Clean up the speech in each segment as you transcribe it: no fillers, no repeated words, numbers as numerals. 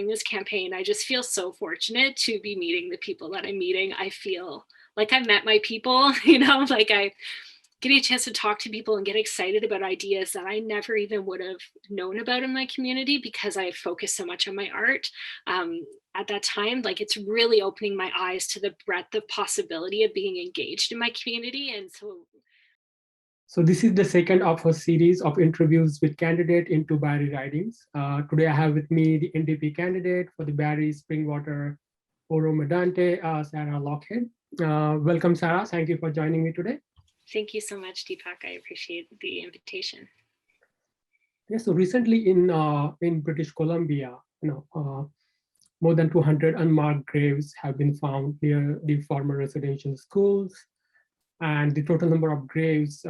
this campaign, I just feel so fortunate to be meeting the people that I'm meeting. I feel like I've met my people, like I getting a chance to talk to people and get excited about ideas that I never even would have known about in my community because I focused so much on my art. At that time, like it's really opening my eyes to the breadth of possibility of being engaged in my community. And so this is the second of a series of interviews with candidates into Barrie ridings. Today I have with me the NDP candidate for the Barrie-Springwater-Oro-Medonte, Sarah Lochhead. Welcome, Sarah. Thank you for joining me today. Thank you so much, Deepak. I appreciate the invitation. Yeah, so recently in British Columbia, more than 200 unmarked graves have been found near the former residential schools, and the total number of graves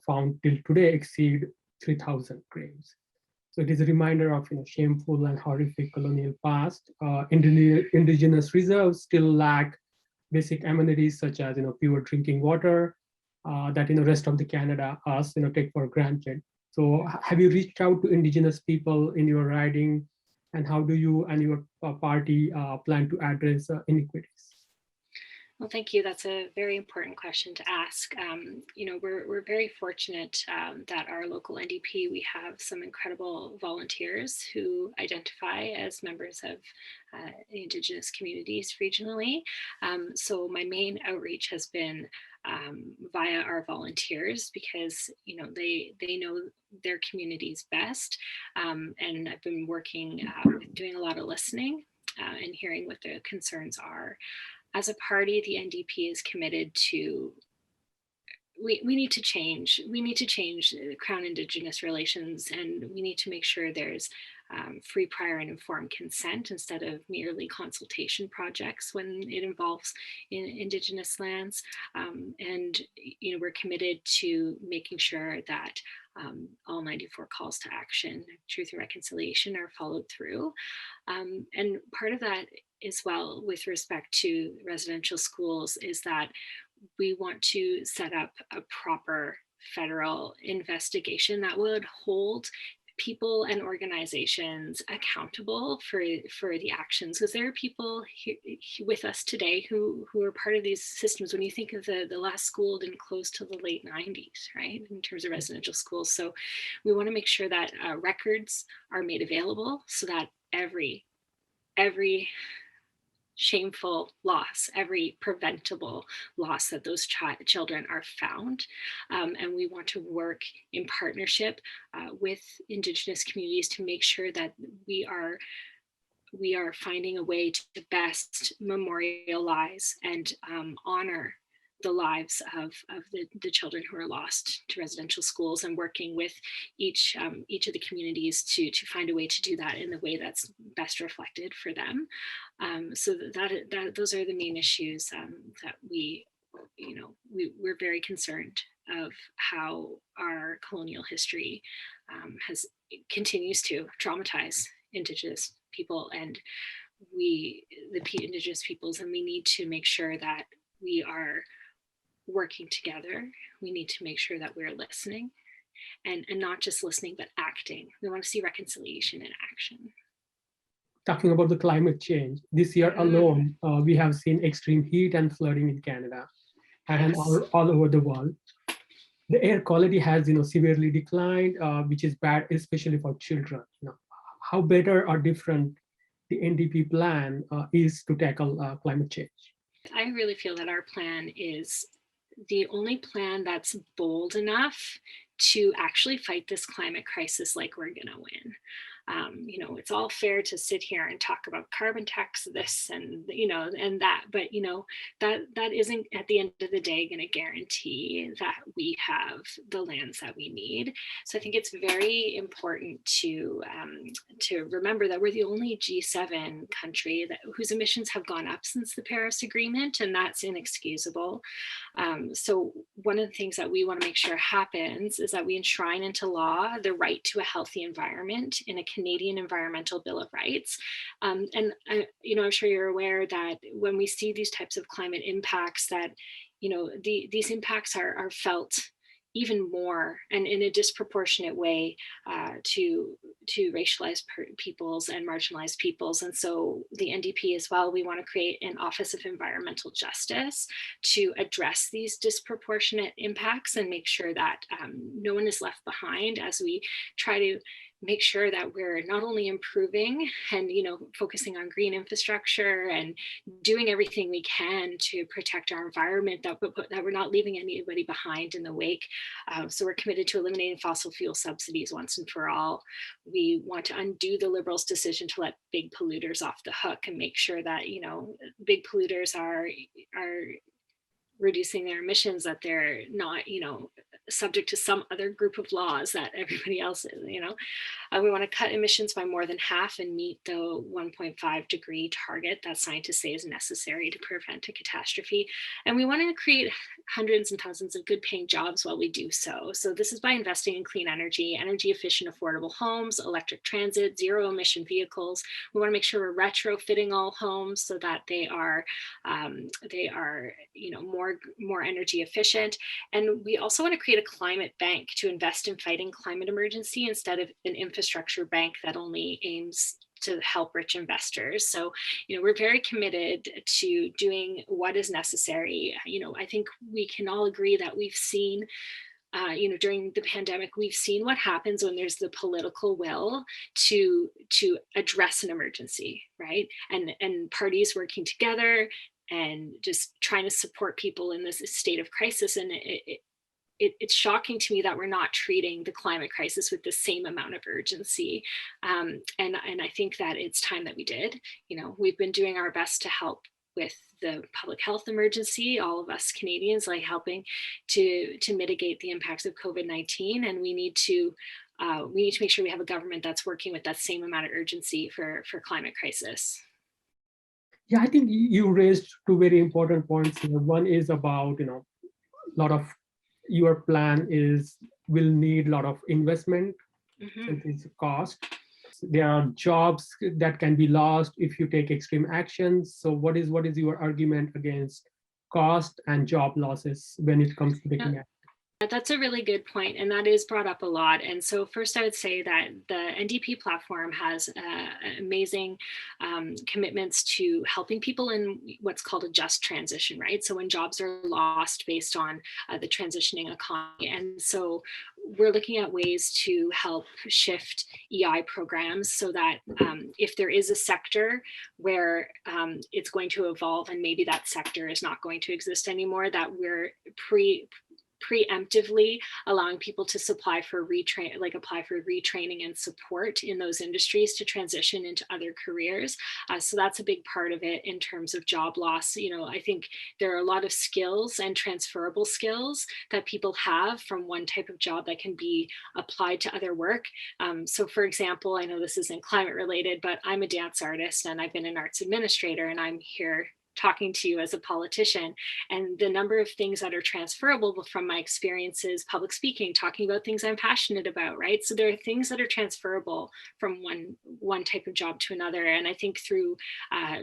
found till today exceed 3,000 graves. So it is a reminder of shameful and horrific colonial past. Indigenous reserves still lack basic amenities such as pure drinking water that rest of the Canada us take for granted. So have you reached out to Indigenous people in your riding, and how do you and your party plan to address inequities? Well, thank you. That's a very important question to ask. We're very fortunate that our local NDP, we have some incredible volunteers who identify as members of Indigenous communities regionally. So my main outreach has been via our volunteers because they know their communities best, and I've been working doing a lot of listening and hearing what the concerns are. As a party, the NDP is committed to, we need to change. We need to change Crown Indigenous relations, and we need to make sure there's free, prior, and informed consent instead of merely consultation projects when it involves Indigenous lands. And we're committed to making sure that all 94 calls to action, truth and reconciliation, are followed through. And part of that as well, with respect to residential schools, is that we want to set up a proper federal investigation that would hold people and organizations accountable for the actions, because there are people here with us today who are part of these systems. When you think of the last school didn't close till the late 90s, right, in terms of residential schools. So we want to make sure that records are made available so that every shameful loss, every preventable loss, that those children are found. And we want to work in partnership with Indigenous communities to make sure that we are finding a way to best memorialize and honor the lives of the children who are lost to residential schools, and working with each of the communities to find a way to do that in the way that's best reflected for them. So that those are the main issues that we're very concerned of how our colonial history continues to traumatize Indigenous people and the Indigenous peoples, and we need to make sure that we are working together. We need to make sure that we're listening, and not just listening, but acting. We want to see reconciliation in action. Talking about the climate change, this year alone, we have seen extreme heat and flooding in Canada and all over the world. The air quality has severely declined, which is bad, especially for children. How better or different the NDP plan is to tackle climate change? I really feel that our plan is the only plan that's bold enough to actually fight this climate crisis like we're gonna win. It's all fair to sit here and talk about carbon tax, this and and that, but that isn't at the end of the day going to guarantee that we have the lands that we need. So I think it's very important to remember that we're the only G7 country whose emissions have gone up since the Paris Agreement, and that's inexcusable. So one of the things that we want to make sure happens is that we enshrine into law the right to a healthy environment in a Canadian Environmental Bill of Rights. And I'm sure you're aware that when we see these types of climate impacts, that these impacts are felt even more and in a disproportionate way to racialized peoples and marginalized peoples. And so the NDP as well, we want to create an Office of Environmental Justice to address these disproportionate impacts and make sure that no one is left behind as we try to make sure that we're not only improving and focusing on green infrastructure and doing everything we can to protect our environment, that we're not leaving anybody behind in the wake. So we're committed to eliminating fossil fuel subsidies once and for all. We want to undo the Liberals' decision to let big polluters off the hook and make sure that big polluters are reducing their emissions, that they're not subject to some other group of laws that everybody else is. We want to cut emissions by more than half and meet the 1.5 degree target that scientists say is necessary to prevent a catastrophe. And we want to create hundreds and thousands of good paying jobs while we do so. So this is by investing in clean energy efficient, affordable homes, electric transit, zero emission vehicles. We want to make sure we're retrofitting all homes so that they are more energy efficient. And we also want to create a climate bank to invest in fighting climate emergency instead of an infrastructure bank that only aims to help rich investors. So, we're very committed to doing what is necessary. I think we can all agree that we've seen during the pandemic, we've seen what happens when there's the political will to address an emergency, right? And parties working together and just trying to support people in this state of crisis. And it's shocking to me that we're not treating the climate crisis with the same amount of urgency. And I think that it's time that we did. We've been doing our best to help with the public health emergency, all of us Canadians, like helping to mitigate the impacts of COVID-19. And we need to make sure we have a government that's working with that same amount of urgency for climate crisis. Yeah, I think you raised two very important points here. One is about, a lot of your plan will need a lot of investment, and it's a cost. There are jobs that can be lost if you take extreme actions. So what is your argument against cost and job losses when it comes to taking action? That's a really good point, and that is brought up a lot. And so first I would say that the NDP platform has amazing commitments to helping people in what's called a just transition, right? So when jobs are lost based on the transitioning economy. And so we're looking at ways to help shift EI programs so that if there is a sector where it's going to evolve and maybe that sector is not going to exist anymore, that we're preemptively allowing people to apply for retraining and support in those industries to transition into other careers. So that's a big part of it in terms of job loss. I think there are a lot of skills and transferable skills that people have from one type of job that can be applied to other work. So for example, I know this isn't climate related, but I'm a dance artist and I've been an arts administrator, and I'm here talking to you as a politician, and the number of things that are transferable from my experiences, public speaking, talking about things I'm passionate about, right? So there are things that are transferable from one type of job to another. And I think through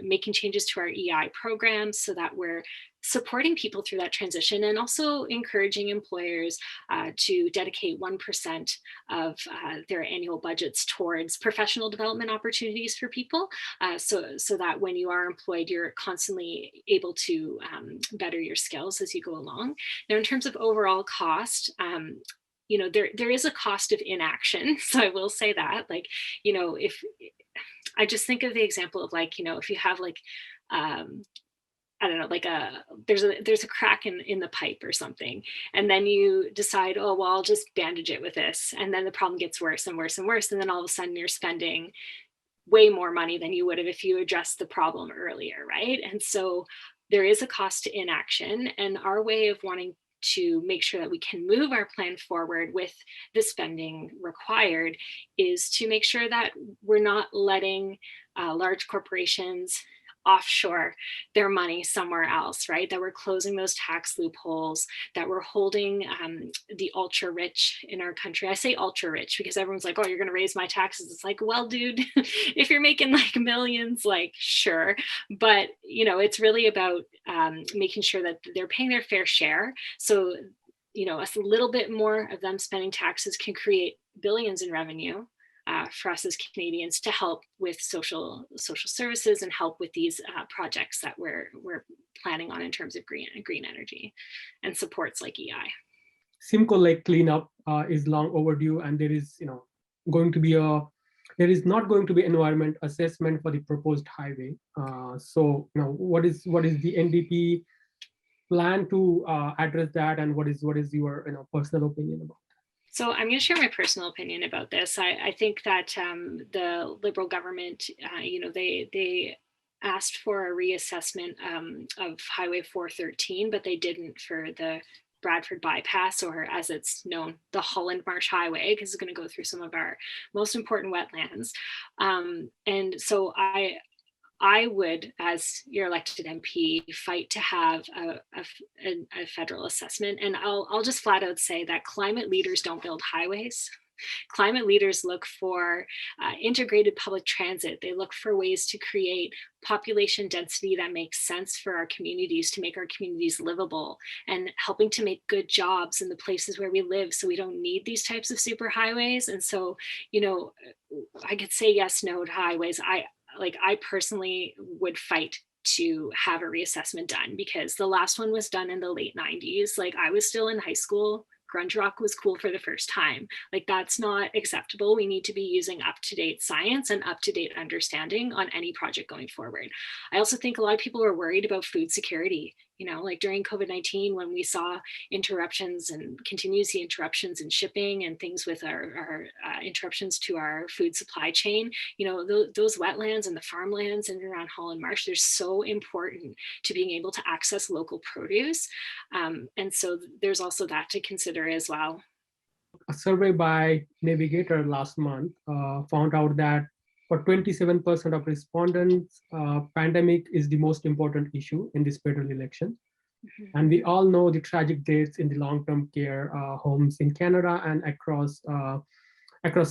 making changes to our EI programs so that we're supporting people through that transition, and also encouraging employers to dedicate 1% of their annual budgets towards professional development opportunities for people, so that when you are employed, you're constantly able to better your skills as you go along. Now, in terms of overall cost, there is a cost of inaction. So I will say that, if I just think of the example of if you have I don't know, there's a crack in the pipe or something, and then you decide, oh well, I'll just bandage it with this, and then the problem gets worse and worse and worse, and then all of a sudden you're spending way more money than you would have if you addressed the problem earlier, right? And so there is a cost to inaction, and our way of wanting to make sure that we can move our plan forward with the spending required is to make sure that we're not letting large corporations offshore their money somewhere else, right? That we're closing those tax loopholes, that we're holding the ultra rich in our country. I say ultra rich because everyone's like, oh, you're going to raise my taxes. It's like, well, dude, if you're making millions, sure. But, it's really about making sure that they're paying their fair share. So a little bit more of them spending taxes can create billions in revenue for us as Canadians to help with social services and help with these projects that we're planning on in terms of green energy and supports like EI. Simcoe Lake cleanup is long overdue, and there is, going to be there is not going to be environment assessment for the proposed highway. So, what is the NDP plan to address that, and what is your personal opinion about that? So I'm going to share my personal opinion about this. I think that the Liberal government, they asked for a reassessment of Highway 413, but they didn't for the Bradford bypass, or as it's known, the Holland Marsh Highway, because it's going to go through some of our most important wetlands. And so I would, as your elected MP, fight to have a federal assessment. And I'll just flat out say that climate leaders don't build highways. Climate leaders look for integrated public transit. They look for ways to create population density that makes sense for our communities, to make our communities livable, and helping to make good jobs in the places where we live, so we don't need these types of super highways. And so, I could say yes, no to highways. I personally would fight to have a reassessment done, because the last one was done in the late 90s. Like, I was still in high school. Grunge rock was cool for the first time. Like, that's not acceptable. We need to be using up-to-date science and up-to-date understanding on any project going forward. I also think a lot of people are worried about food security. Like during COVID-19, when we saw interruptions and continue to see interruptions in shipping and things with our interruptions to our food supply chain, those wetlands and the farmlands and around Holland Marsh, they're so important to being able to access local produce. And so there's also that to consider as well. A survey by Navigator last month found out that for 27% of respondents, pandemic is the most important issue in this federal election. Mm-hmm. And we all know the tragic deaths in the long-term care homes in Canada and across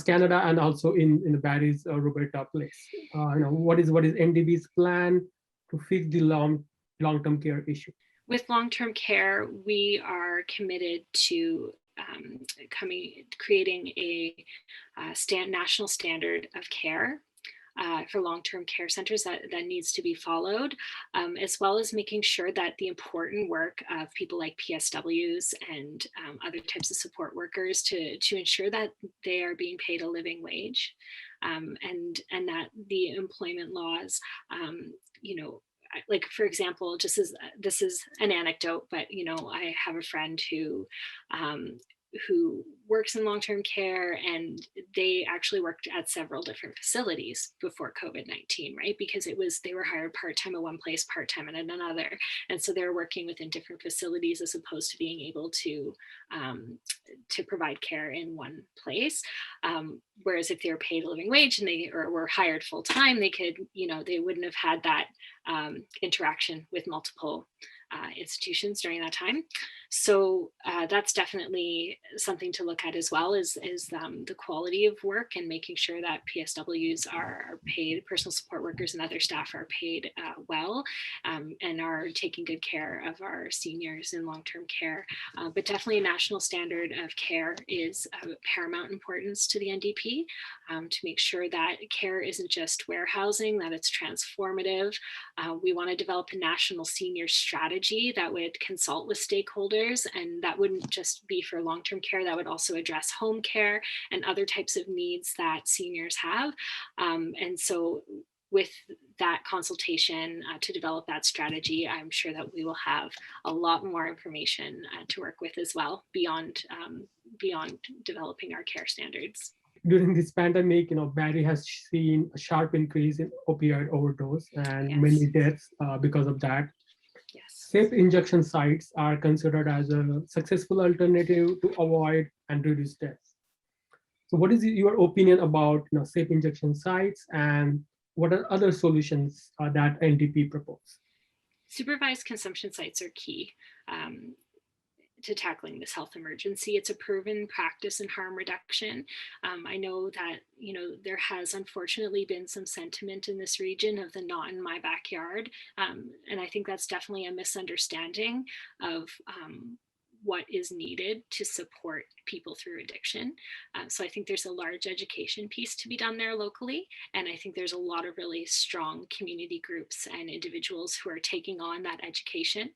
Canada, and also in the Barrie-Springwater-Oro-Medonte place. What is NDP's plan to fix the long-term care issue? With long-term care, we are committed to creating a national standard of care for long-term care centers that needs to be followed, as well as making sure that the important work of people like PSWs and other types of support workers to ensure that they are being paid a living wage, and that the employment laws, like, for example, this is an anecdote, but I have a friend who works in long-term care, and they actually worked at several different facilities before COVID-19, right? Because they were hired part-time at one place, part-time at another. And so they're working within different facilities as opposed to being able to provide care in one place. Whereas if they were paid a living wage and they were hired full-time, they could, they wouldn't have had that interaction with multiple institutions during that time. So that's definitely something to look at as well, is the quality of work and making sure that PSWs are paid, personal support workers and other staff are paid well, and are taking good care of our seniors in long-term care. But definitely a national standard of care is of paramount importance to the NDP, to make sure that care isn't just warehousing, that it's transformative. We want to develop a national senior strategy that would consult with stakeholders, and that wouldn't just be for long-term care, that would also address home care and other types of needs that seniors have. And so with that consultation to develop that strategy, I'm sure that we will have a lot more information to work with as well, beyond developing our care standards. During this pandemic, Barrie has seen a sharp increase in opioid overdose and Yes. many deaths because of that. Yes. Safe injection sites are considered as a successful alternative to avoid and reduce deaths. So what is your opinion about safe injection sites, and what are other solutions that NDP propose? Supervised consumption sites are key to tackling this health emergency. It's a proven practice in harm reduction. I know that there has unfortunately been some sentiment in this region of the not in my backyard, and I think that's definitely a misunderstanding of what is needed to support people through addiction. So I think there's a large education piece to be done there locally. And I think there's a lot of really strong community groups and individuals who are taking on that education.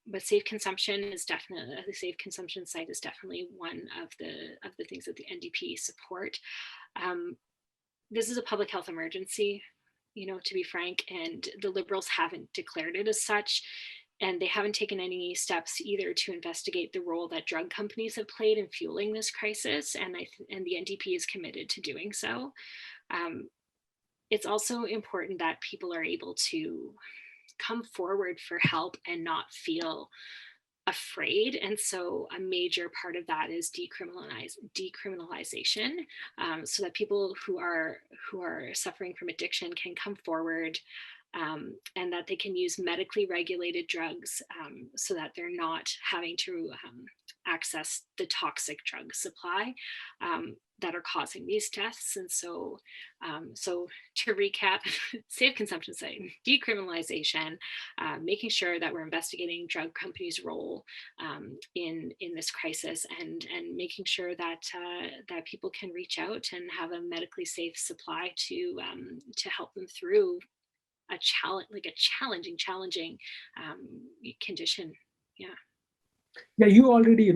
But safe consumption is definitely, the safe consumption site is definitely one of the things that the NDP support. This is a public health emergency, to be frank, and the Liberals haven't declared it as such. And they haven't taken any steps either to investigate the role that drug companies have played in fueling this crisis. And the NDP is committed to doing so. It's also important that people are able to come forward for help and not feel afraid. And so a major part of that is decriminalization, so that people who are suffering from addiction can come forward, and that they can use medically regulated drugs, so that they're not having to access the toxic drug supply that are causing these deaths. And so to recap, safe consumption site, decriminalization, making sure that we're investigating drug companies' role in this crisis, and making sure that that people can reach out and have a medically safe supply to help them through a challenging condition. Yeah. Yeah, you already,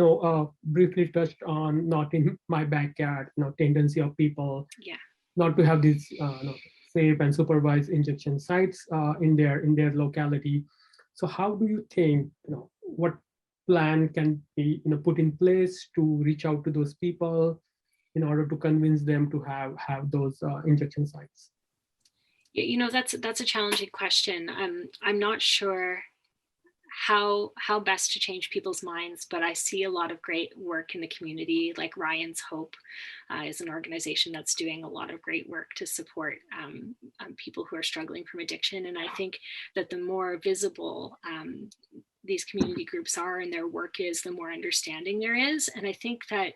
briefly touched on not in my backyard, tendency of people Yeah. not to have these safe and supervised injection sites in their locality. So how do you think, what plan can be put in place to reach out to those people in order to convince them to have those injection sites? Yeah, that's a challenging question. I'm not sure how best to change people's minds, but I see a lot of great work in the community. Like Ryan's Hope is an organization that's doing a lot of great work to support people who are struggling from addiction. And I think that the more visible these community groups are and their work is, the more understanding there is. And I think that,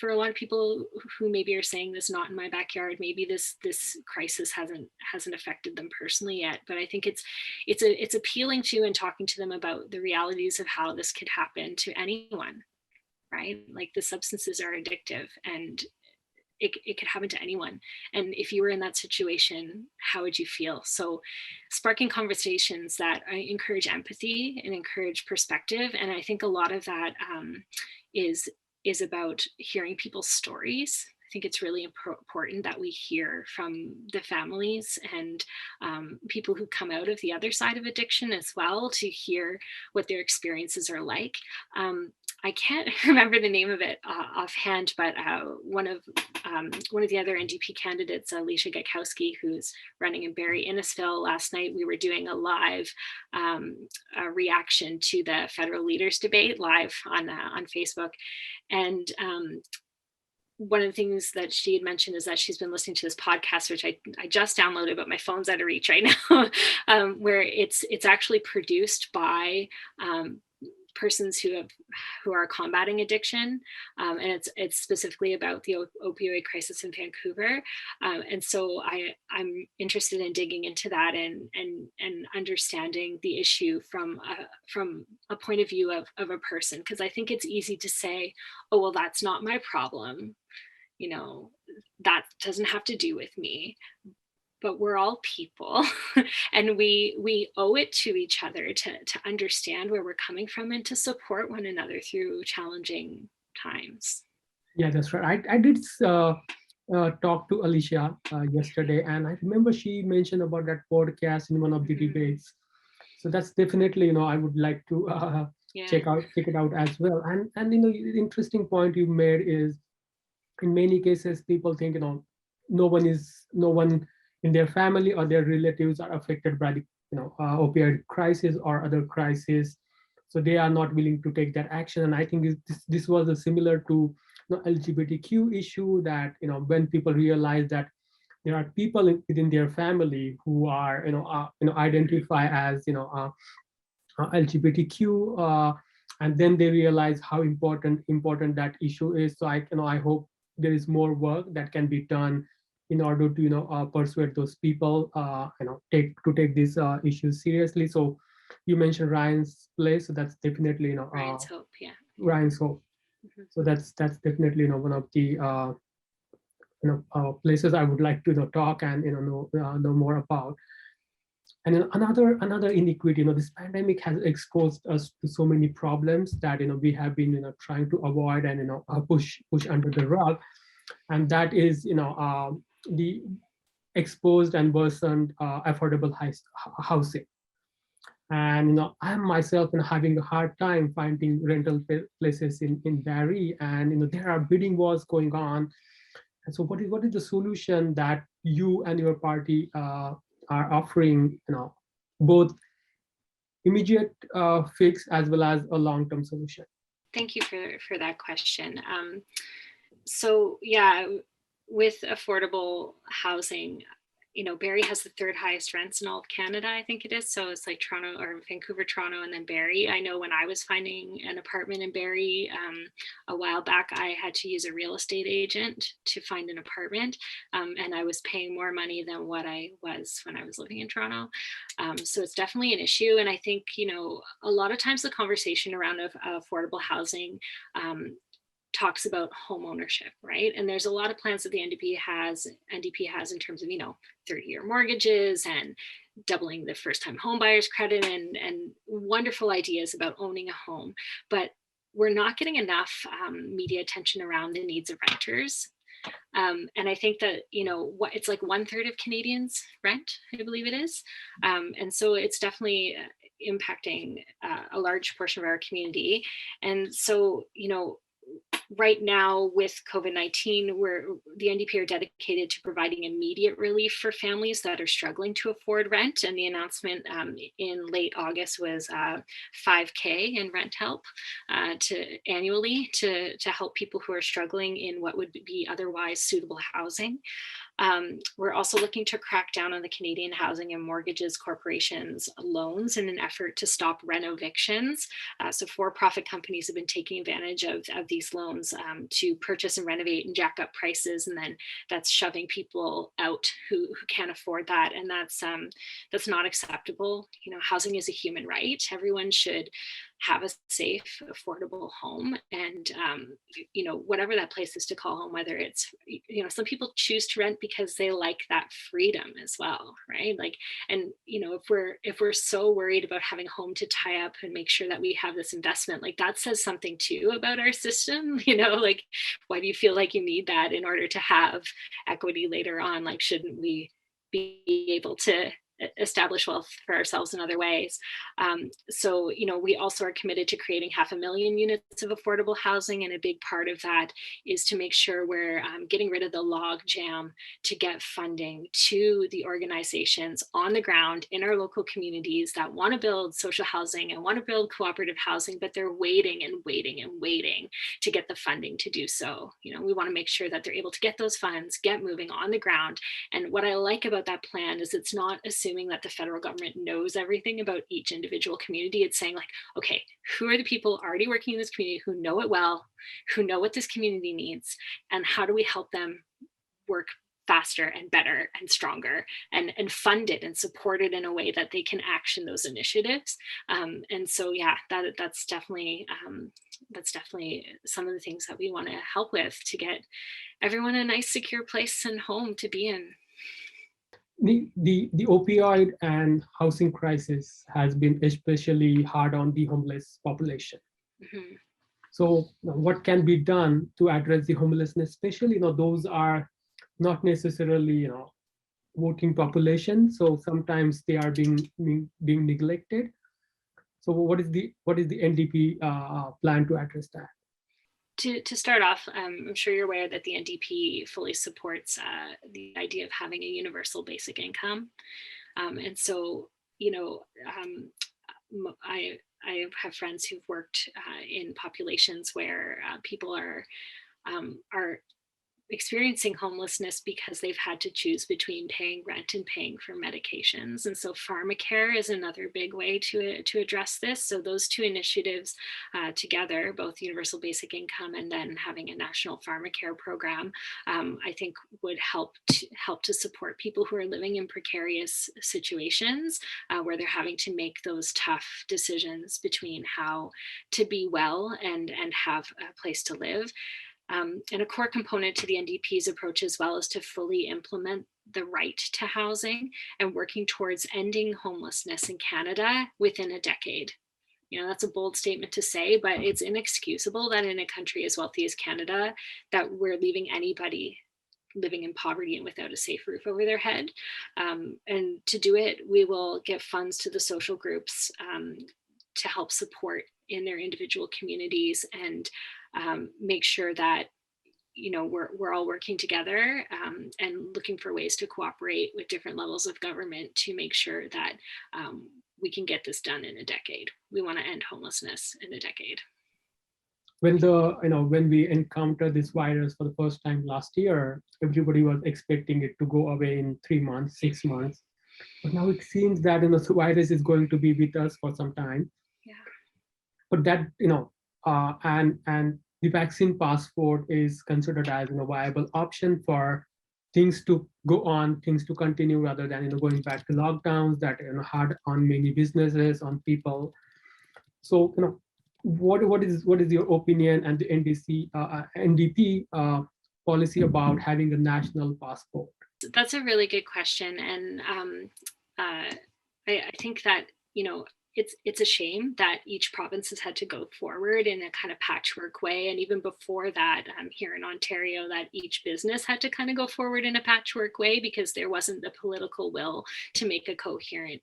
for a lot of people who maybe are saying this not in my backyard, maybe this crisis hasn't affected them personally yet, but I think it's appealing to and talking to them about the realities of how this could happen to anyone, right? Like, the substances are addictive, and it could happen to anyone. And if you were in that situation, how would you feel? So sparking conversations that encourage empathy and encourage perspective. And I think a lot of that is about hearing people's stories. I think it's really important that we hear from the families and people who come out of the other side of addiction as well, to hear what their experiences are like. I can't remember the name of it offhand, but one of the other NDP candidates, Alicia Gakowski, who's running in Barrie-Innisfil, last night we were doing a live reaction to the federal leaders debate live on Facebook. And one of the things that she had mentioned is that she's been listening to this podcast, which I just downloaded, but my phone's out of reach right now, where it's actually produced by persons who are combating addiction, and it's specifically about the opioid crisis in Vancouver, and so I'm interested in digging into that and understanding the issue from a point of view of a person, because I think it's easy to say, oh well, that's not my problem, that doesn't have to do with me. But we're all people and we owe it to each other to understand where we're coming from and to support one another through challenging times. Yeah, that's right. I did talk to Alicia yesterday, and I remember she mentioned about that podcast in one of the debates. So that's definitely, I would like to check it out as well. And the interesting point you made is, in many cases, people think, no one in their family or their relatives are affected by the opioid crisis or other crisis, so they are not willing to take that action. And I think this was a similar to LGBTQ issue, that when people realize that there are people within their family who are identify as LGBTQ, and then they realize how important that issue is. So I hope there is more work that can be done in order to persuade those people take these issues seriously. So you mentioned Ryan's Place, so that's definitely Ryan's Hope, yeah. Ryan's Hope. Mhm. So that's definitely one of the places I would like to talk and know more about. And another inequity, this pandemic has exposed us to so many problems that we have been trying to avoid and push under the rug, and that is the exposed and worsened affordable housing. And I am myself having a hard time finding rental places in Barrie, and there are bidding wars going on. And so, what is the solution that you and your party are offering? Both immediate fix as well as a long-term solution. Thank you for that question. So yeah, with affordable housing, Barrie has the third highest rents in all of Canada, I think it is. So it's like Toronto or Vancouver, Toronto, and then Barrie. I know when I was finding an apartment in Barrie a while back, I had to use a real estate agent to find an apartment, and I was paying more money than what I was when I was living in Toronto. So it's definitely an issue. And I think, a lot of times the conversation around affordable housing talks about home ownership, right? And there's a lot of plans that the NDP has in terms of 30-year mortgages and doubling the first-time home buyers credit and wonderful ideas about owning a home, but we're not getting enough media attention around the needs of renters. And I think that it's like 1/3 of Canadians rent, I believe it is, and so it's definitely impacting a large portion of our community. And so right now with COVID-19, where the NDP are dedicated to providing immediate relief for families that are struggling to afford rent. And the announcement in late August was $5K in rent help to annually to help people who are struggling in what would be otherwise suitable housing. We're also looking to crack down on the Canadian Housing and Mortgages Corporation's loans in an effort to stop rent evictions. So for-profit companies have been taking advantage of these loans to purchase and renovate and jack up prices, and then that's shoving people out who can't afford that, and that's not acceptable. Housing is a human right. Everyone should have a safe, affordable home, and whatever that place is to call home, whether it's some people choose to rent because they like that freedom as well, right? Like, and if we're so worried about having a home to tie up and make sure that we have this investment, like that says something too about our system. Like, why do you feel like you need that in order to have equity later on? Like, shouldn't we be able to establish wealth for ourselves in other ways? So we also are committed to creating 500,000 units of affordable housing, and a big part of that is to make sure we're getting rid of the log jam to get funding to the organizations on the ground in our local communities that want to build social housing and want to build cooperative housing, but they're waiting and waiting and waiting to get the funding to do so. We want to make sure that they're able to get those funds, get moving on the ground. And what I like about that plan is it's not assuming that the federal government knows everything about each individual community. It's saying like, okay, who are the people already working in this community who know it well, who know what this community needs, and how do we help them work faster and better and stronger, and fund it and support it in a way that they can action those initiatives. And so yeah, that's definitely some of the things that we want to help with to get everyone a nice secure place and home to be in. The opioid and housing crisis has been especially hard on the homeless population. Mm-hmm. So what can be done to address the homelessness, especially those are not necessarily working population, so sometimes they are being neglected. So what is the NDP plan to address that? To start off, I'm sure you're aware that the NDP fully supports the idea of having a universal basic income. And so, I have friends who've worked in populations where people are experiencing homelessness because they've had to choose between paying rent and paying for medications. And so pharmacare is another big way to address this. So those two initiatives together, both universal basic income and then having a national pharmacare program, I think would help to support people who are living in precarious situations where they're having to make those tough decisions between how to be well and have a place to live. And a core component to the NDP's approach as well is to fully implement the right to housing and working towards ending homelessness in Canada within a decade. You know, that's a bold statement to say, but it's inexcusable that in a country as wealthy as Canada, that we're leaving anybody living in poverty and without a safe roof over their head. And to do it, we will give funds to the social groups to help support in their individual communities and make sure that we're all working together and looking for ways to cooperate with different levels of government to make sure that we can get this done in a decade. We want to end homelessness in a decade. When we encountered this virus for the first time last year, everybody was expecting it to go away in 3 months, 6 months. But now it seems that the virus is going to be with us for some time. Yeah. But that and the vaccine passport is considered as a viable option for things to go on, things to continue rather than going back to lockdowns that hard on many businesses, on people. So what is your opinion and the NDP policy about having a national passport? That's a really good question, and I think that it's a shame that each province has had to go forward in a kind of patchwork way. And even before that, here in Ontario, that each business had to kind of go forward in a patchwork way because there wasn't the political will to make a coherent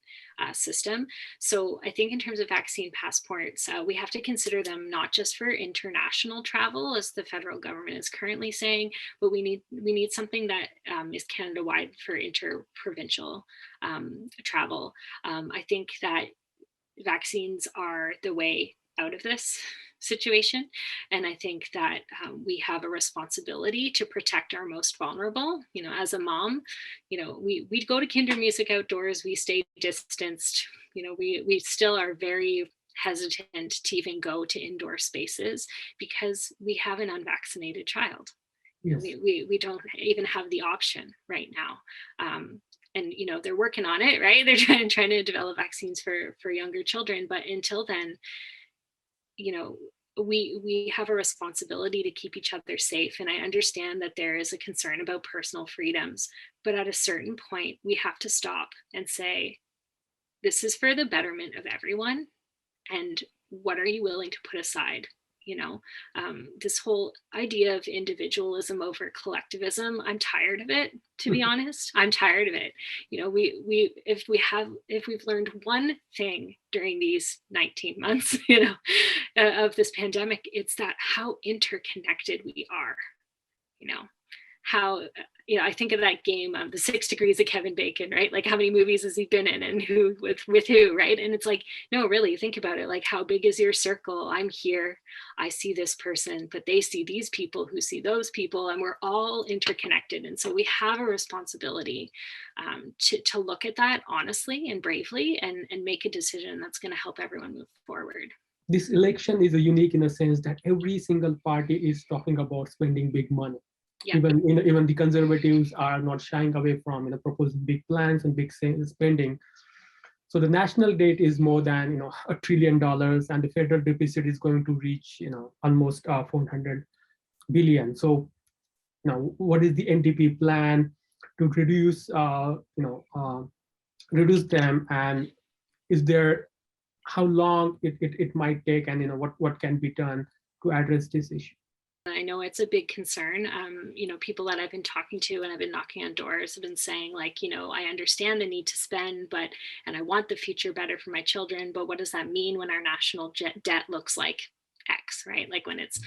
system. So I think in terms of vaccine passports, we have to consider them not just for international travel, as the federal government is currently saying, but we need something that is Canada-wide for interprovincial travel. I think that vaccines are the way out of this situation. And I think that we have a responsibility to protect our most vulnerable. As a mom, we go to kinder music outdoors, we stay distanced, we still are very hesitant to even go to indoor spaces because we have an unvaccinated child. Yes. We don't even have the option right now. And they're working on it, right? They're trying to develop vaccines for younger children, but until then, we have a responsibility to keep each other safe. And I understand that there is a concern about personal freedoms, but at a certain point, we have to stop and say, this is for the betterment of everyone, and what are you willing to put aside? This whole idea of individualism over collectivism, I'm tired of it, to be honest. I'm tired of it. If we've learned one thing during these 19 months, of this pandemic, it's that how interconnected we are. How I think of that game, the 6 Degrees of Kevin Bacon, right? Like, how many movies has he been in and who with who, right? And it's like, no, really think about it. Like, how big is your circle? I'm here, I see this person, but they see these people who see those people, and we're all interconnected. And so we have a responsibility to look at that honestly and bravely and make a decision that's going to help everyone move forward. This election is unique in a sense that every single party is talking about spending big money. Yeah. Even the conservatives are not shying away from proposing big plans and big spending. So the national debt is more than $1 trillion, and the federal deficit is going to reach almost 400 billion. So now, what is the NDP plan to reduce reduce them, and is there how long it might take, and what can be done to address this issue? I know it's a big concern. People that I've been talking to and I've been knocking on doors have been saying, like, I understand the need to spend, and I want the future better for my children, but what does that mean when our national debt looks like X, right? Like when it's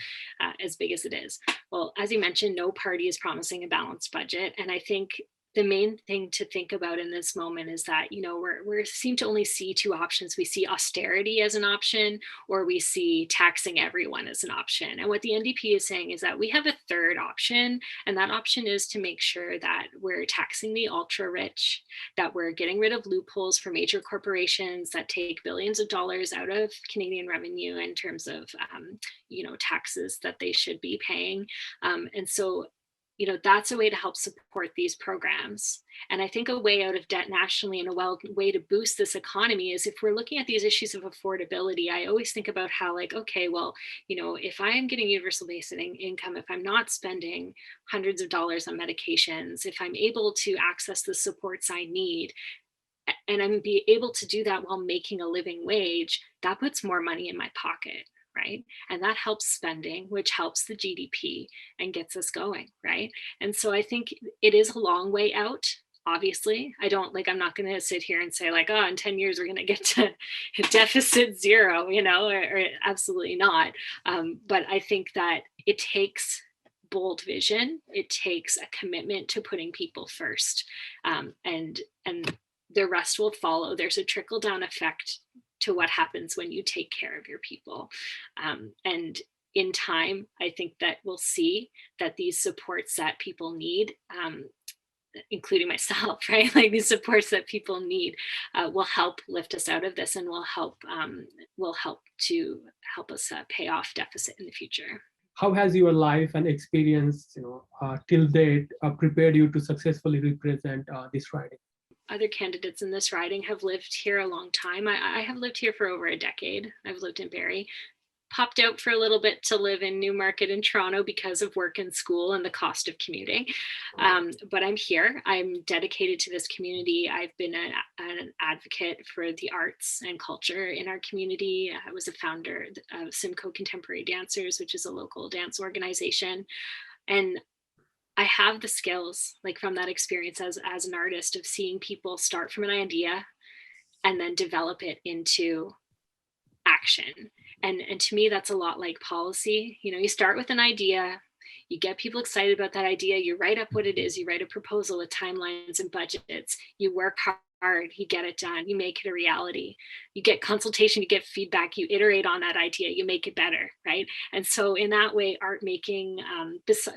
as big as it is. Well, as you mentioned, no party is promising a balanced budget. And I think the main thing to think about in this moment is that, we seem to only see two options. We see austerity as an option, or we see taxing everyone as an option. And what the NDP is saying is that we have a third option, and that option is to make sure that we're taxing the ultra rich, that we're getting rid of loopholes for major corporations that take billions of dollars out of Canadian revenue in terms of, taxes that they should be paying. And so that's a way to help support these programs. And I think a way out of debt nationally and way to boost this economy is if we're looking at these issues of affordability. I always think about how, like, okay, well, if I am getting universal basic income, if I'm not spending hundreds of dollars on medications, if I'm able to access the supports I need, and I'm be able to do that while making a living wage, that puts more money in my pocket. Right. And that helps spending, which helps the GDP and gets us going. Right. And so I think it is a long way out. Obviously, I'm not going to sit here and say, like, oh, in 10 years, we're going to get to deficit zero, or absolutely not. But I think that it takes bold vision. It takes a commitment to putting people first. And the rest will follow. There's a trickle down effect to what happens when you take care of your people. And in time, I think that we'll see that these supports that people need, including myself, right? Like these supports that people need will help lift us out of this and will help us pay off deficit in the future. How has your life and experience, till date, prepared you to successfully represent this riding? Other candidates in this riding have lived here a long time. I have lived here for over a decade. I've lived in Barrie, popped out for a little bit to live in Newmarket in Toronto because of work and school and the cost of commuting. But I'm here. I'm dedicated to this community. I've been an advocate for the arts and culture in our community. I was a founder of Simcoe Contemporary Dancers, which is a local dance organization. And I have the skills, like from that experience as an artist, of seeing people start from an idea and then develop it into action. And to me, that's a lot like policy. You start with an idea, you get people excited about that idea, you write up what it is, you write a proposal with timelines and budgets, you work hard, you get it done, you make it a reality, you get consultation, you get feedback, you iterate on that idea, you make it better, right? And so in that way, art making,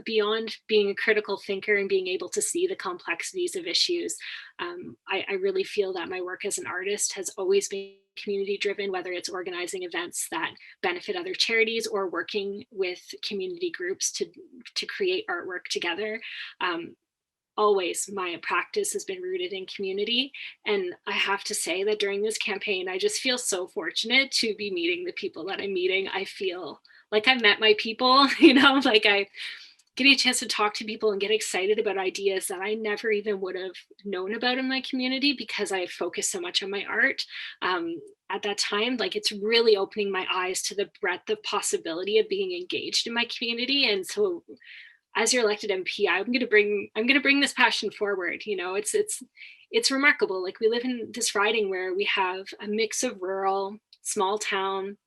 beyond being a critical thinker and being able to see the complexities of issues, I really feel that my work as an artist has always been community driven, whether it's organizing events that benefit other charities or working with community groups to create artwork together. Always my practice has been rooted in community. And I have to say that during this campaign, I just feel so fortunate to be meeting the people that I'm meeting. I feel like I've met my people, like I getting a chance to talk to people and get excited about ideas that I never even would have known about in my community because I focused so much on my art. At that time, like it's really opening my eyes to the breadth of possibility of being engaged in my community. And so as your elected MP, I'm going to bring this passion forward. It's remarkable. Like we live in this riding where we have a mix of rural, small town,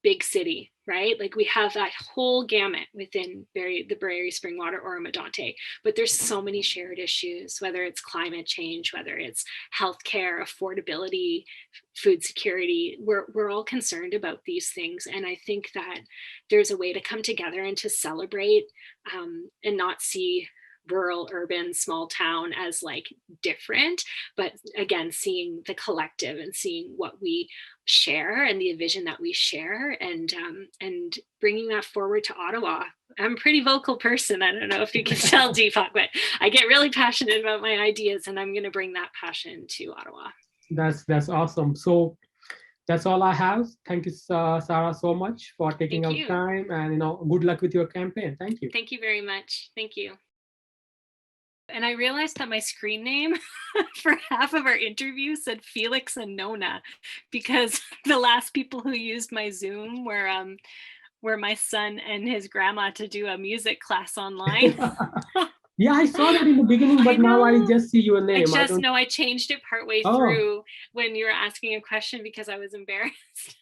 big city, right? Like we have that whole gamut within the Barrie-Springwater-Oro-Medonte, but there's so many shared issues, whether it's climate change, whether it's healthcare, affordability, food security. We're all concerned about these things. And I think that there's a way to come together and to celebrate and not see rural, urban, small town as like different, but again, seeing the collective and seeing what we share and the vision that we share and bringing that forward to Ottawa. I'm a pretty vocal person. I don't know if you can tell, Deepak, but I get really passionate about my ideas and I'm going to bring that passion to Ottawa. That's awesome. So that's all I have. Thank you, Sarah, so much for taking out time and good luck with your campaign. Thank you. Thank you very much. Thank you. And I realized that my screen name for half of our interview said Felix and Nona because the last people who used my Zoom were my son and his grandma to do a music class online. Yeah, I saw that in the beginning, but now I just see your name. I changed it partway through when you were asking a question because I was embarrassed.